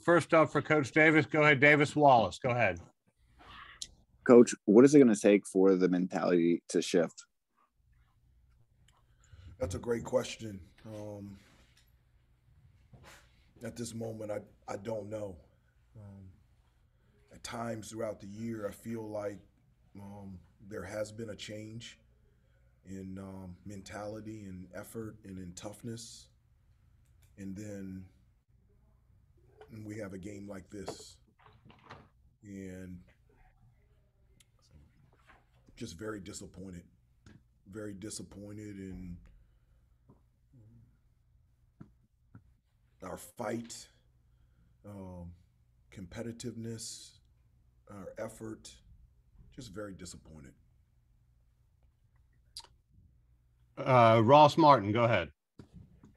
First up for Coach Davis, go ahead, Davis Wallace. Go ahead. Coach, what is it going to take for the mentality to shift? That's a great question. At this moment, I don't know. At times throughout the year, I feel like there has been a change in mentality and effort and in toughness. And then we have a game like this. And just very disappointed. Very disappointed in our fight, competitiveness, our effort. Just very disappointed. Ross Martin, go ahead.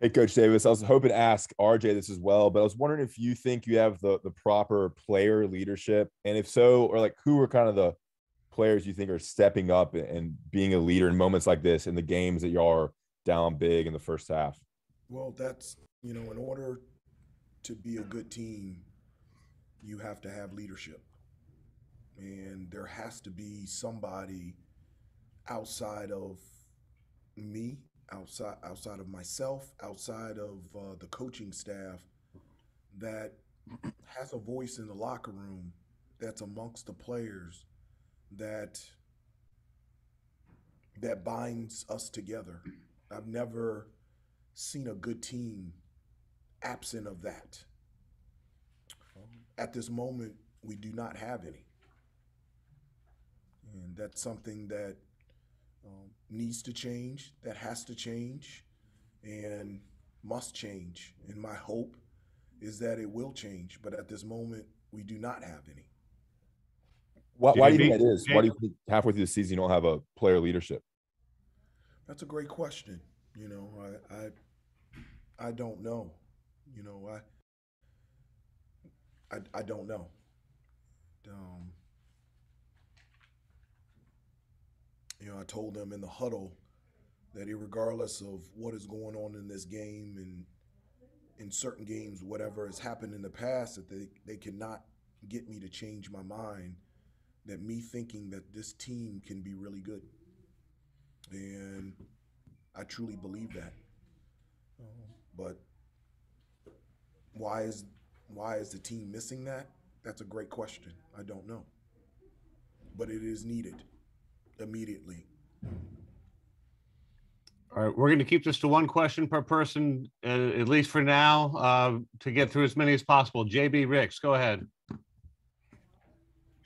Hey, Coach Davis, I was hoping to ask RJ this as well, but I was wondering if you think you have the proper player leadership, and if so, or like who are kind of the players you think are stepping up and being a leader in moments like this in the games that you are down big in the first half? Well, that's, in order to be a good team, you have to have leadership. And there has to be somebody outside of me, outside of myself, outside of the coaching staff that has a voice in the locker room, that's amongst the players, that binds us together. I've never seen a good team absent of that. At this moment, we do not have any. And that's something that needs to change, that has to change, and must change. And my hope is that it will change. But at this moment, we do not have any. Why do you think that is? Why do you think halfway through the season you don't have a player leadership? That's a great question. I don't know. I don't know. I told them in the huddle that regardless of what is going on in this game and in certain games, whatever has happened in the past, that they cannot get me to change my mind, that me thinking that this team can be really good. And I truly believe that. But why is the team missing that? That's a great question. I don't know. But it is needed immediately. All right, we're going to keep this to one question per person, at least for now, to get through as many as possible. JB Ricks, go ahead.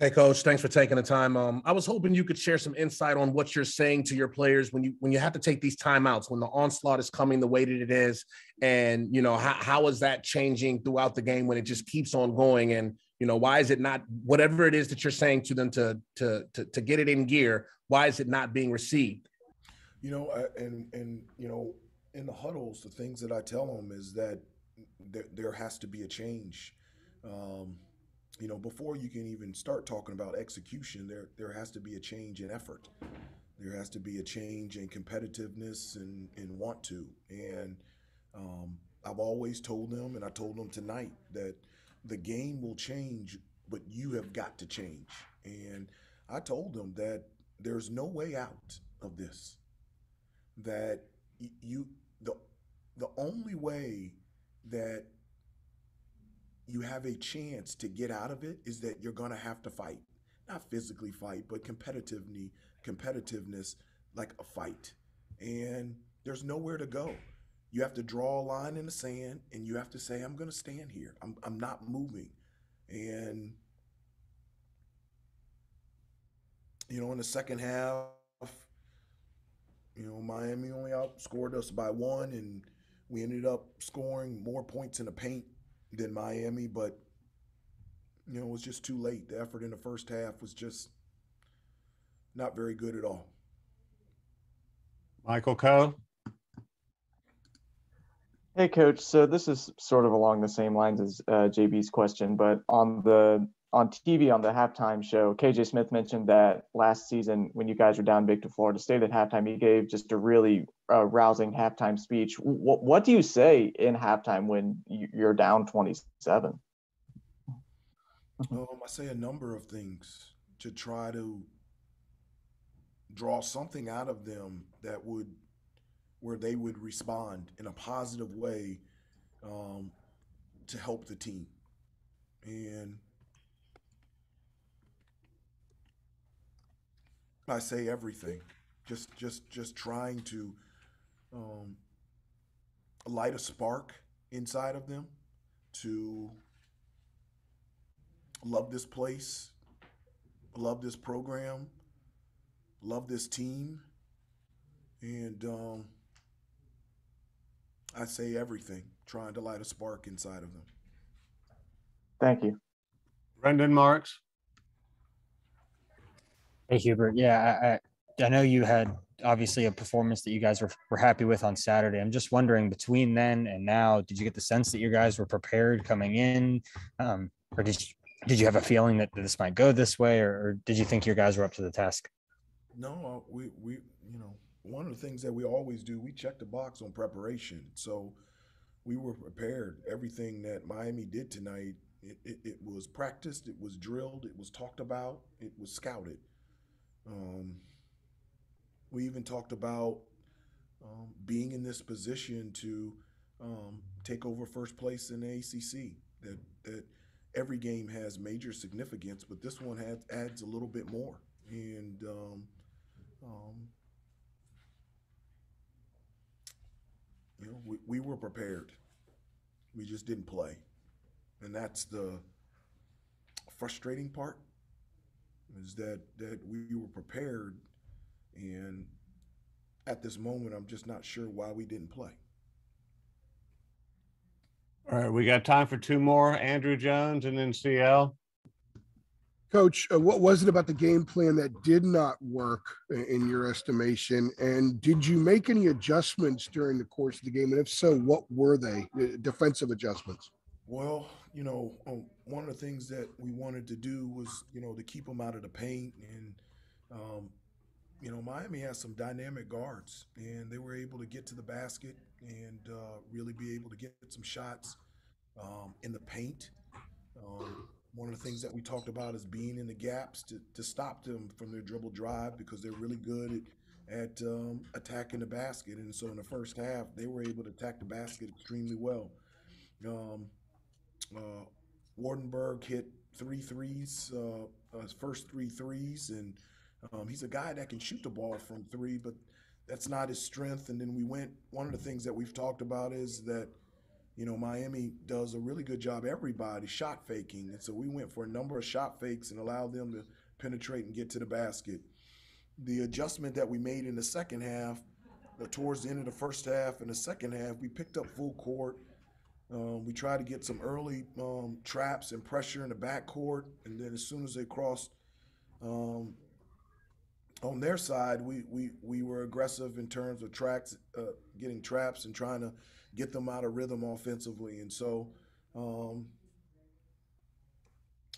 Hey, Coach, thanks for taking the time. I was hoping you could share some insight on what you're saying to your players when you have to take these timeouts, when the onslaught is coming the way that it is, and how is that changing throughout the game when it just keeps on going? And why is it not, whatever it is that you're saying to them to get it in gear? Why is it not being received? In the huddles, the things that I tell them is that there has to be a change. Before you can even start talking about execution, there has to be a change in effort. There has to be a change in competitiveness and want to. And I've always told them, and I told them tonight, that the game will change, but you have got to change. And I told them that there's no way out of this. That the only way that you have a chance to get out of it is that you're going to have to fight. Not physically fight, but competitiveness like a fight. And there's nowhere to go. You have to draw a line in the sand, and you have to say, I'm going to stand here. I'm not moving. And, in the second half, Miami only outscored us by 1, and we ended up scoring more points in the paint than Miami, but it was just too late. The effort in the first half was just not very good at all. Michael Coe. Hey, Coach. So this is sort of along the same lines as JB's question, but on TV on the halftime show, KJ Smith mentioned that last season when you guys were down big to Florida State at halftime, he gave just a really rousing halftime speech. What do you say in halftime when you're down 27? I say a number of things to try to draw something out of them that would, where they would respond in a positive way to help the team. And I say everything, just trying to light a spark inside of them to love this place, love this program, love this team, and I say everything, trying to light a spark inside of them. Thank you. Brendan Marks. Hey, Hubert. Yeah, I know you had obviously a performance that you guys were happy with on Saturday. I'm just wondering, between then and now, did you get the sense that you guys were prepared coming in? Or did you have a feeling that this might go this way, or did you think your guys were up to the task? No, we one of the things that we always do, we check the box on preparation. So we were prepared. Everything that Miami did tonight, it was practiced, it was drilled, it was talked about, it was scouted. We even talked about being in this position to take over first place in the ACC. That every game has major significance, but this one adds a little bit more. And we were prepared. We just didn't play, and that's the frustrating part. Is that we were prepared, and at this moment, I'm just not sure why we didn't play. All right, we got time for two more. Andrew Jones and then CL. Coach, what was it about the game plan that did not work in your estimation? And did you make any adjustments during the course of the game? And if so, what were they, defensive adjustments? Well, one of the things that we wanted to do was, to keep them out of the paint. And, Miami has some dynamic guards, and they were able to get to the basket and really be able to get some shots in the paint. One of the things that we talked about is being in the gaps to stop them from their dribble drive, because they're really good at attacking the basket. And so in the first half, they were able to attack the basket extremely well. Wardenberg hit 3 threes, his first 3 threes, and he's a guy that can shoot the ball from 3, but that's not his strength. And then one of the things that we've talked about is that Miami does a really good job, everybody, shot faking. And so we went for a number of shot fakes and allowed them to penetrate and get to the basket. The adjustment that we made in the second half, towards the end of the first half and the second half, we picked up full court. We tried to get some early traps and pressure in the backcourt. And then as soon as they crossed on their side, we were aggressive in terms of getting traps and trying to get them out of rhythm offensively. And so,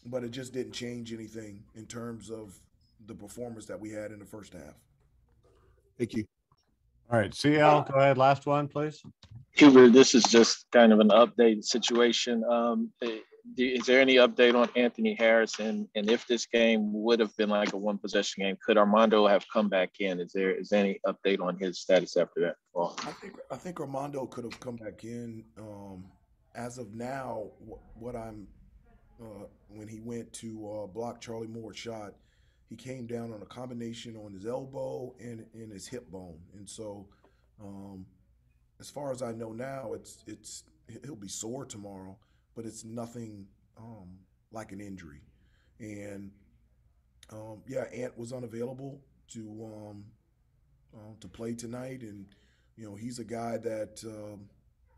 but it just didn't change anything in terms of the performance that we had in the first half. Thank you. All right, CL, go ahead. Last one, please. Hubert, this is just kind of an update situation. Is there any update on Anthony Harris? And if this game would have been like a one possession game, could Armando have come back in? Is there any update on his status after that? Well, I think Armando could have come back in. As of now, when he went to block Charlie Moore's shot, he came down on a combination on his elbow and in his hip bone. And so, as far as I know now, he'll be sore tomorrow, but it's nothing like an injury. And Ant was unavailable to play tonight, and he's a guy that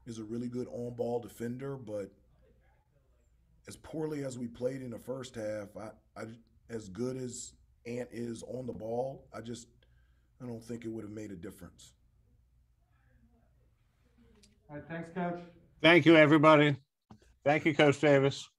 is a really good on-ball defender. But as poorly as we played in the first half, I as good as Ant is on the ball, I don't think it would have made a difference. All right, thanks, Coach. Thank you, everybody. Thank you, Coach Davis.